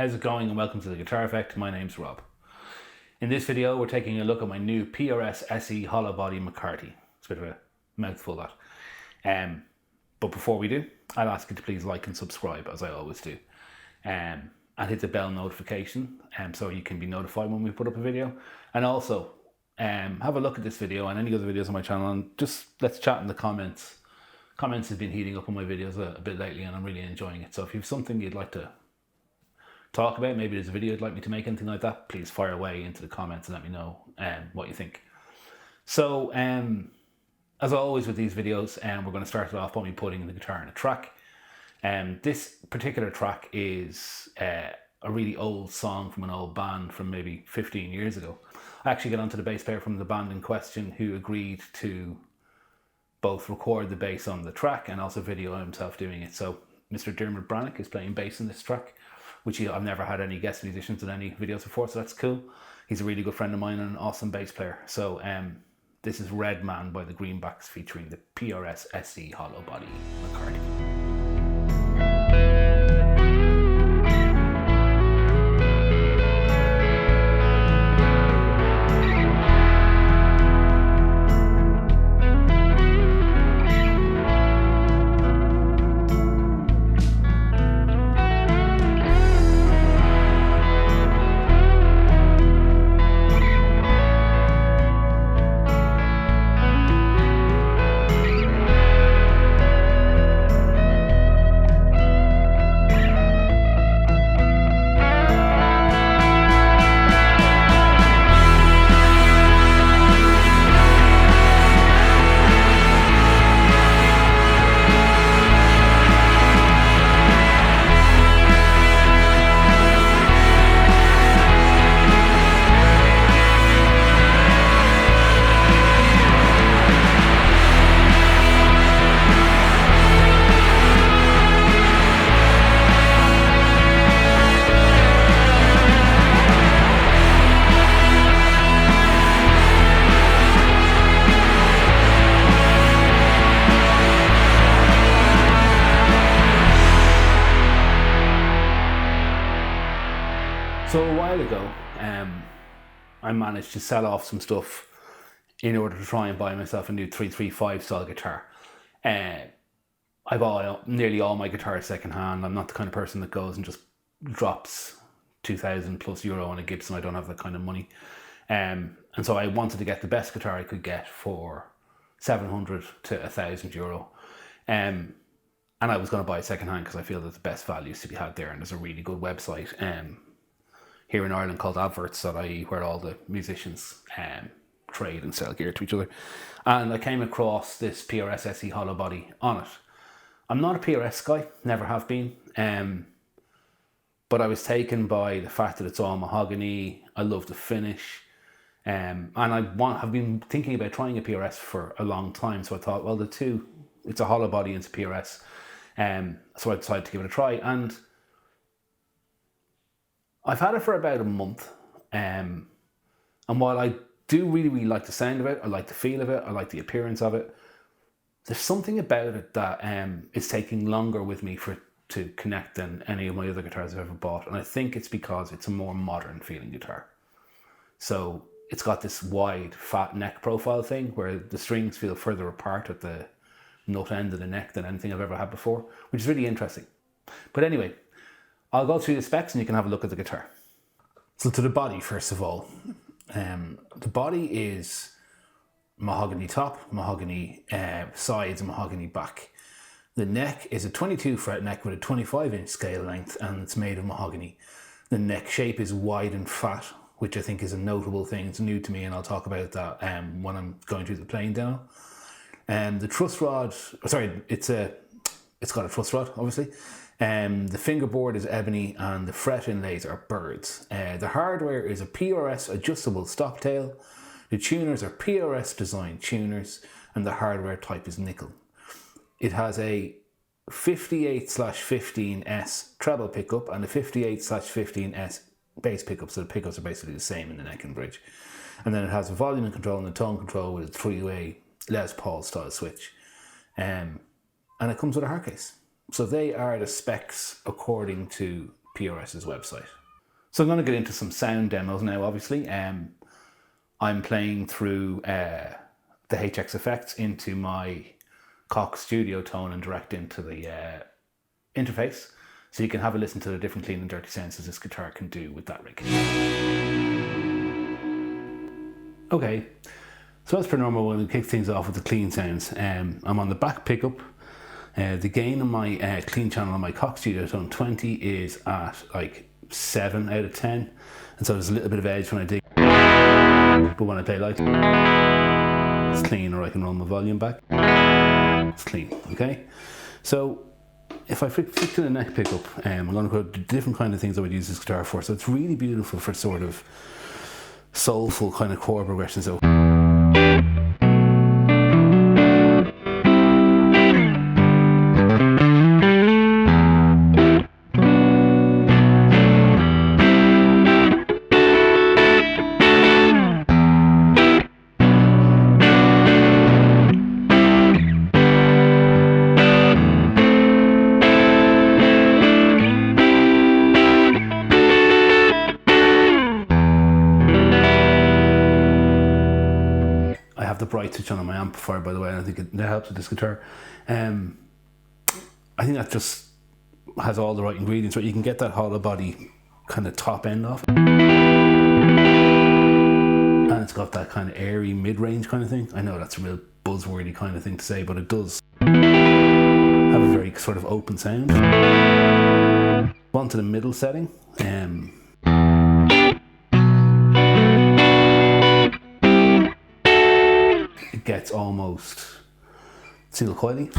how's it going and welcome to The Guitar Effect. My name's Rob. In this video we're taking a look at my new PRS SE Hollowbody McCarty. It's a bit of a mouthful that. But before we do, I'll ask you to please like and subscribe as I always do. And hit the bell notification so you can be notified when we put up a video. And also have a look at this video and any other videos on my channel and just let's chat in the comments. Comments have been heating up on my videos a bit lately and I'm really enjoying it. So if you have something you'd like to talk about, maybe there's a video you'd like me to make, anything like that, please fire away into the comments and let me know what you think. So as always with these videos, we're going to start it off by me putting the guitar in a track. This particular track is a really old song from an old band from maybe 15 years ago. I actually got onto the bass player from the band in question who agreed to both record the bass on the track and also video himself doing it. So Mr. Dermot Brannock is playing bass in this track, which I've never had any guest musicians in any videos before, so that's cool. He's a really good friend of mine and an awesome bass player. So this is Red Man by the Greenbacks featuring the PRS SE Hollowbody McCarty. So a while ago, I managed to sell off some stuff in order to try and buy myself a new 335 style guitar. I bought nearly all my guitars secondhand. I'm not the kind of person that goes and just drops €2,000+ on a Gibson. I don't have that kind of money. And so I wanted to get the best guitar I could get for €700 to €1,000. And I was going to buy it secondhand because I feel that the best value is to be had there. And there's a really good website here in Ireland called adverts.ie where all the musicians trade and sell gear to each other. And I came across this PRS SE Hollowbody on it. I'm not a PRS guy, never have been, but I was taken by the fact that it's all mahogany. I love the finish, and have been thinking about trying a PRS for a long time. So I thought, well, it's a Hollowbody and it's a PRS, so I decided to give it a try. And I've had it for about a month, and while I do really like the sound of it, I like the feel of it, I like the appearance of it, there's something about it that is taking longer with me to connect than any of my other guitars I've ever bought. And I think it's because it's a more modern feeling guitar. So it's got this wide, fat neck profile thing where the strings feel further apart at the nut end of the neck than anything I've ever had before, which is really interesting. But anyway, I'll go through the specs and you can have a look at the guitar. So to the body, first of all. The body is mahogany top, mahogany sides and mahogany back. The neck is a 22 fret neck with a 25-inch scale length and it's made of mahogany. The neck shape is wide and fat, which I think is a notable thing. It's new to me and I'll talk about that when I'm going through the playing demo. The truss rod, it's got a truss rod, obviously. The fingerboard is ebony and the fret inlays are birds. The hardware is a PRS adjustable stop tail. The tuners are PRS design tuners and the hardware type is nickel. It has a 58/15S treble pickup and a 58/15S bass pickup, so the pickups are basically the same in the neck and bridge. And then it has a volume control and a tone control with a 3-way Les Paul style switch. And it comes with a hard case. So they are the specs according to PRS's website. So I'm going to get into some sound demos now, obviously. I'm playing through the HX effects into my Cox Studio Tone and direct into the interface, so you can have a listen to the different clean and dirty sounds that this guitar can do with that rig. Okay, so as per normal, we'll kick things off with the clean sounds. I'm on the back pickup. The gain on my clean channel on my Cox Studio Tone 20 is at like 7 out of 10, and so there's a little bit of edge when I dig, but when I play light, it's clean, or I can roll my volume back, it's clean. Okay, so if I flick to the neck pickup, I'm going to go to different kind of things I would use this guitar for. So it's really beautiful for sort of soulful kind of chord progression. So the bright switch on my amplifier, by the way, and I think that helps with this guitar. I think that just has all the right ingredients, right? You can get that hollow body kind of top end off, and it's got that kind of airy mid-range kind of thing. I know that's a real buzzwordy kind of thing to say, but it does have a very sort of open sound. On to the middle setting. It gets almost single coily.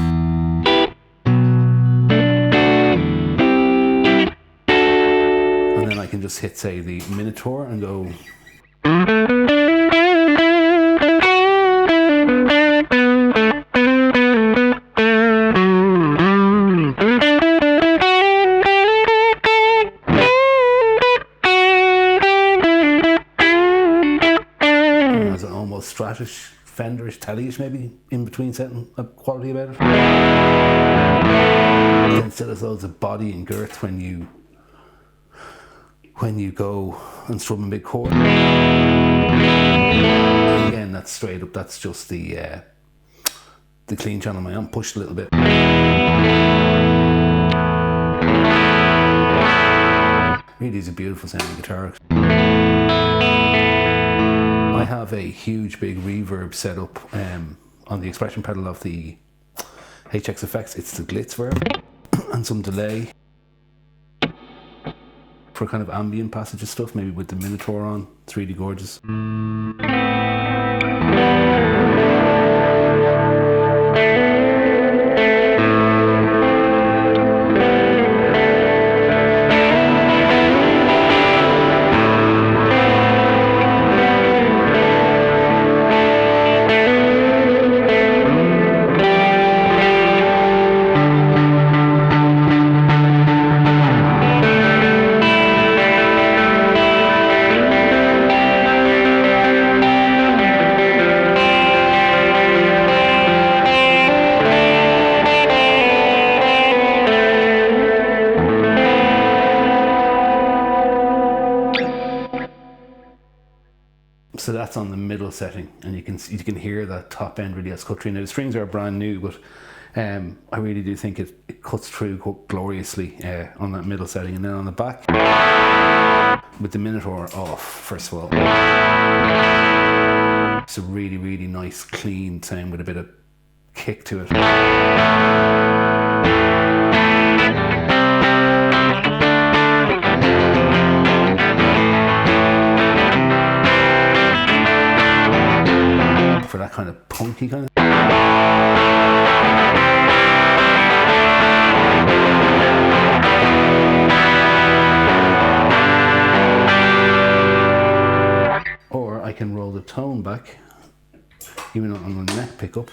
And then I can just hit, say, the Minotaur and go. And there's an almost stratish, Fenderish, Tellyish maybe in between setting a quality about it. Then still has loads of body and girth when you go and strum a big chord. And again, that's straight up. That's just the clean channel on my amp pushed a little bit. Really is a beautiful sounding guitar. I have a huge big reverb set up on the expression pedal of the HX effects. It's the Glitz verb, and some delay for kind of ambient passages stuff, maybe with the Minotaur on. It's really gorgeous. So that's on the middle setting, and you can hear that top end really has cut through. Now the strings are brand new, but I really do think it cuts through gloriously on that middle setting. And then on the back, with the Minotaur off, first of all, it's a really, really nice clean sound with a bit of kick to it. For that kind of punky kind of. Or I can roll the tone back, even on the neck pickup.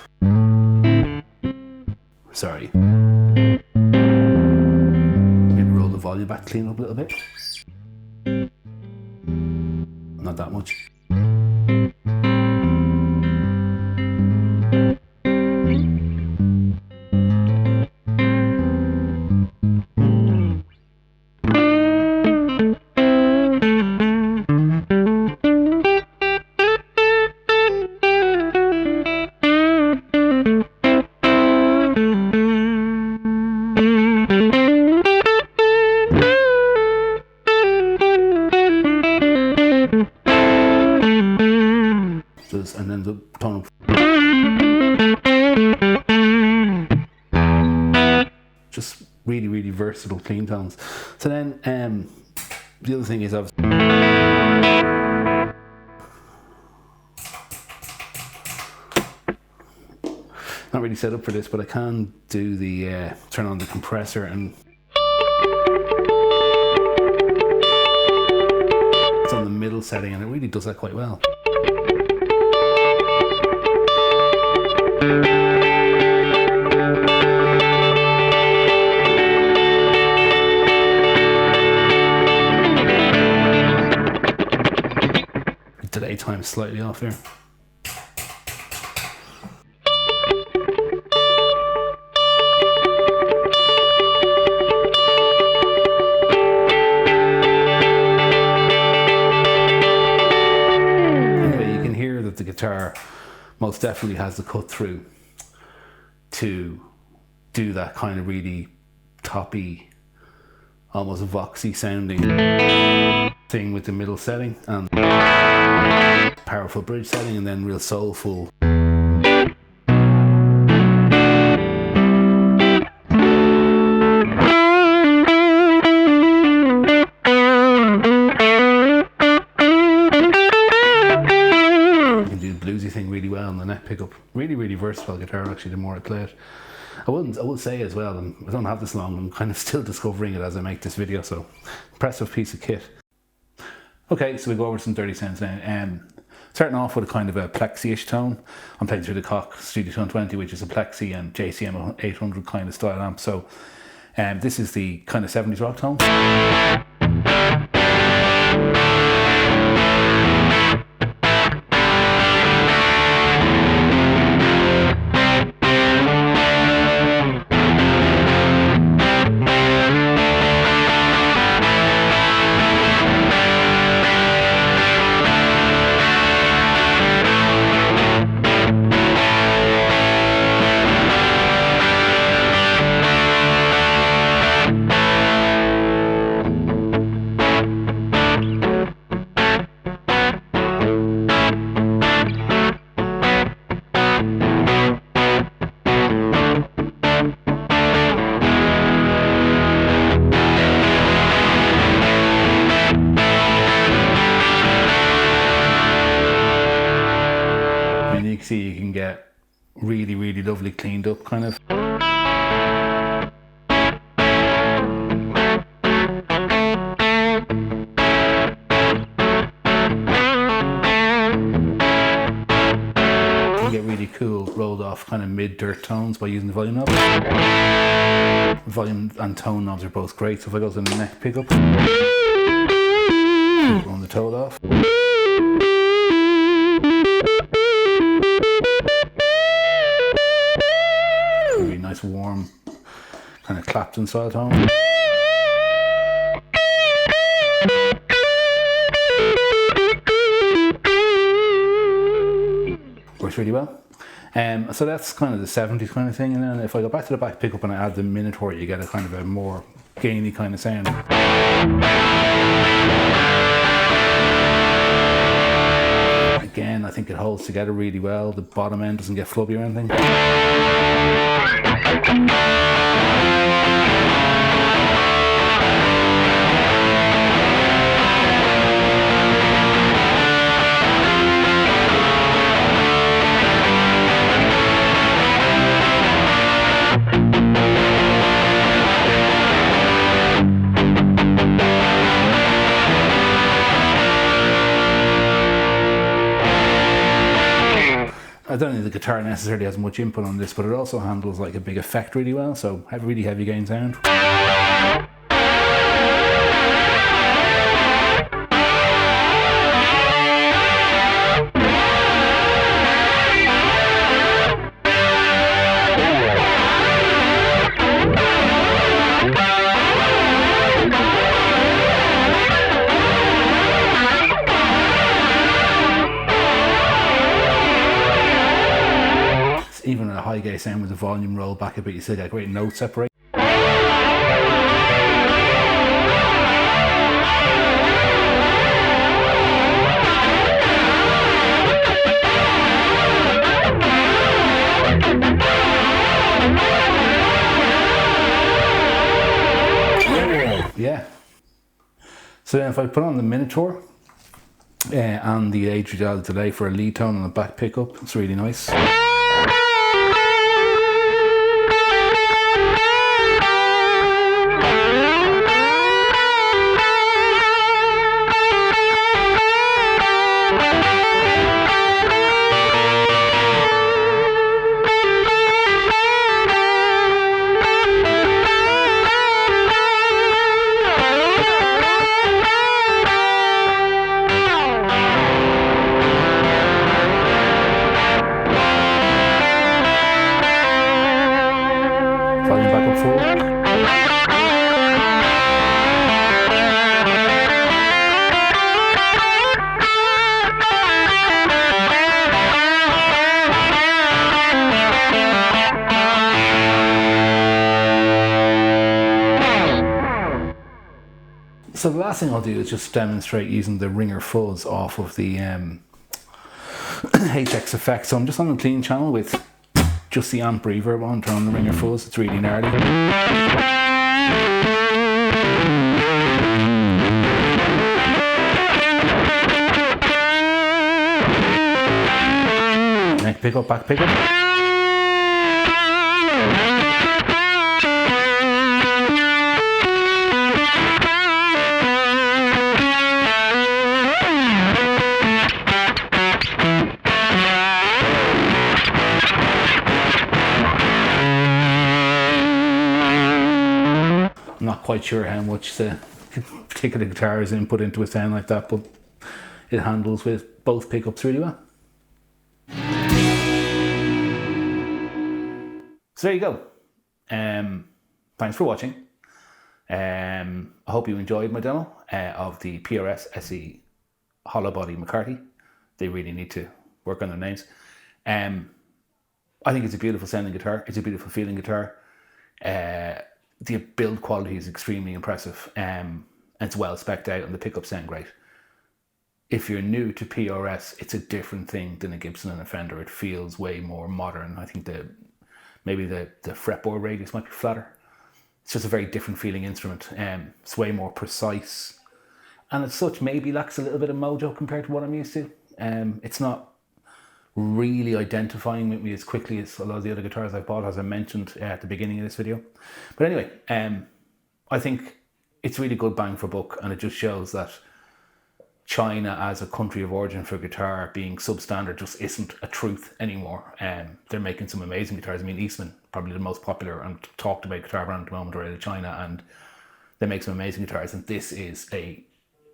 Sorry. Maybe roll the volume back, clean up a little bit. Not that much. and then the tone just really versatile clean tones. So then the other thing is obviously not really set up for this, but I can do the turn on the compressor, and it's on the middle setting, and it really does that quite well. Delay time slightly off there. The guitar most definitely has the cut through to do that kind of really toppy, almost voxy sounding thing with the middle setting, and powerful bridge setting, and then real soulful. Thing really well on the neck pickup. Really versatile guitar actually, the more I play it. I will say as well, and I don't have this long, I'm kind of still discovering it as I make this video, so impressive piece of kit. Okay, so we go over some dirty sounds now. Starting off with a kind of a plexi-ish tone. I'm playing through the Koch Studio 220, which is a plexi and JCM 800 kind of style amp. So this is the kind of 70s rock tone. See, you can get really lovely cleaned up kind of. You get really cool rolled off kind of mid dirt tones by using the volume knob. Volume and tone knobs are both great. So if I go to the neck pickup, run the toe off. Really nice warm kind of Clapton style tone. Works really well. So that's kind of the 70s kind of thing, and then if I go back to the back pickup and I add the Minotaur, you get a kind of a more gainy kind of sound. Again, I think it holds together really well. The bottom end doesn't get flubby or anything. I don't think the guitar necessarily has much input on this, but it also handles like a big effect really well, so really heavy gain sound. Even at a high gain sound with the volume rolled back a bit, you still get great note separation. So then if I put on the Minotaur and the Adriel delay for a lead tone on the back pickup, it's really nice. Back and forth. So the last thing I'll do is just demonstrate using the ringer fuzz off of the HX effect. So I'm just on the clean channel with just the amp reverb on, turn on the ringer fuzz. It's really gnarly. Neck pickup, back pickup. I'm not quite sure how much the particular guitar is input into a sound like that, but it handles with both pickups really well. So there you go. Thanks for watching. I hope you enjoyed my demo of the PRS SE Hollowbody McCarty. They really need to work on their names. I think it's a beautiful sounding guitar. It's a beautiful feeling guitar. The build quality is extremely impressive. And it's well spec'd out and the pickups sound great. If you're new to PRS, it's a different thing than a Gibson and a Fender. It feels way more modern. I think maybe the fretboard radius might be flatter. It's just a very different feeling instrument. It's way more precise. And as such, maybe lacks a little bit of mojo compared to what I'm used to. It's not really identifying with me as quickly as a lot of the other guitars I've bought, as I mentioned at the beginning of this video. But anyway, I think it's really good bang for buck, and it just shows that China as a country of origin for guitar being substandard just isn't a truth anymore. They're making some amazing guitars. I mean, Eastman, probably the most popular and talked about guitar brand at the moment, are out of China, and they make some amazing guitars, and this is a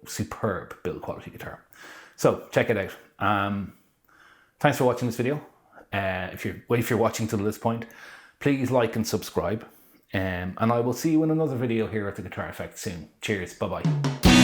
superb build quality guitar. So check it out. Thanks for watching this video. If you're watching till this point, please like and subscribe. And I will see you in another video here at the Guitar Effect soon. Cheers, bye bye.